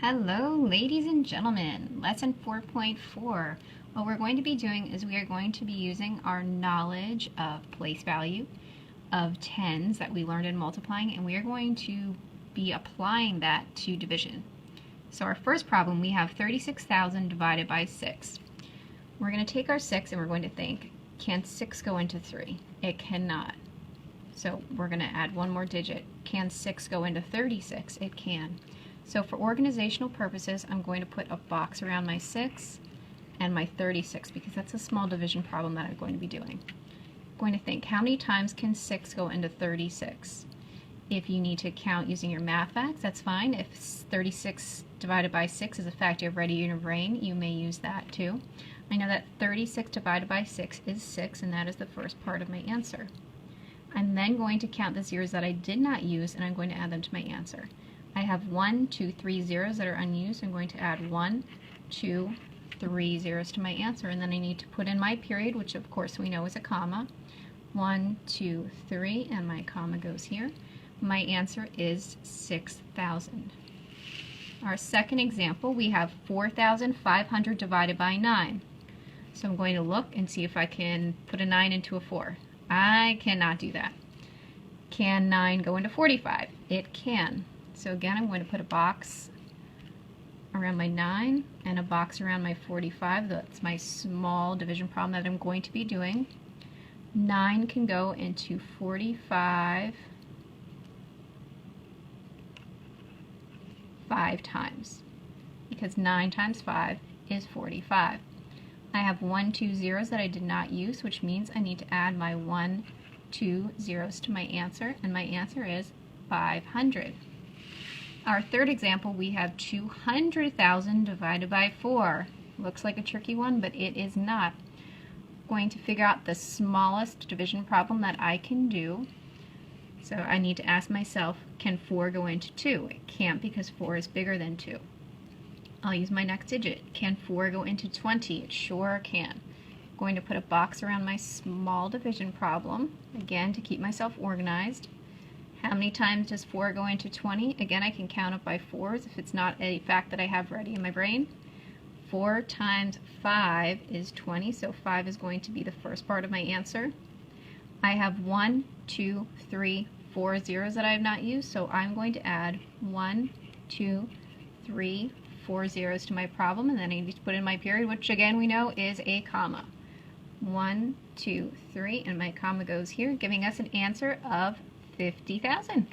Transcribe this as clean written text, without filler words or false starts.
Hello, ladies and gentlemen. Lesson 4.4. What we're going to be doing is we are going to be using our knowledge of place value of tens that we learned in multiplying, and we are going to be applying that to division. So our first problem, we have 36,000 divided by 6. We're going to take our 6 and we're going to think, can 6 go into 3? It cannot. So we're going to add one more digit. Can 6 go into 36? It can. So for organizational purposes, I'm going to put a box around my 6 and my 36 because that's a small division problem that I'm going to be doing. I'm going to think, how many times can 6 go into 36? If you need to count using your math facts, that's fine. If 36 divided by 6 is a fact you have ready in your brain, you may use that too. I know that 36 divided by 6 is 6, and that is the first part of my answer. I'm then going to count the zeros that I did not use, and I'm going to add them to my answer. I have 1, 2, 3 zeros that are unused. I'm going to add 1, 2, 3 zeros to my answer, and then I need to put in my period, which of course we know is a comma. 1, 2, 3, and my comma goes here. My answer is 6,000. Our second example, we have 4,500 divided by 9. So I'm going to look and see if I can put a 9 into a 4. I cannot do that. Can 9 go into 45? It can. So again, I'm going to put a box around my 9 and a box around my 45. That's my small division problem that I'm going to be doing. 9 can go into 45 5 times because 9 times 5 is 45. I have 1, 2 zeros that I did not use, which means I need to add my 1, 2 zeros to my answer, and my answer is 500. Our third example, we have 200,000 divided by 4. Looks like a tricky one, but it is not. Going to figure out the smallest division problem that I can do. So I need to ask myself, can 4 go into 2? It can't because 4 is bigger than 2. I'll use my next digit. Can 4 go into 20? It sure can. I'm going to put a box around my small division problem, again to keep myself organized. How many times does 4 go into 20? Again, I can count it by 4s if it's not a fact that I have ready in my brain. 4 times 5 is 20, so 5 is going to be the first part of my answer. I have 1, 2, 3, 4 zeros that I have not used, so I'm going to add 1, 2, 3, 4 zeros to my problem, and then I need to put in my period, which again we know is a comma. 1, 2, 3, and my comma goes here, giving us an answer of 50,000.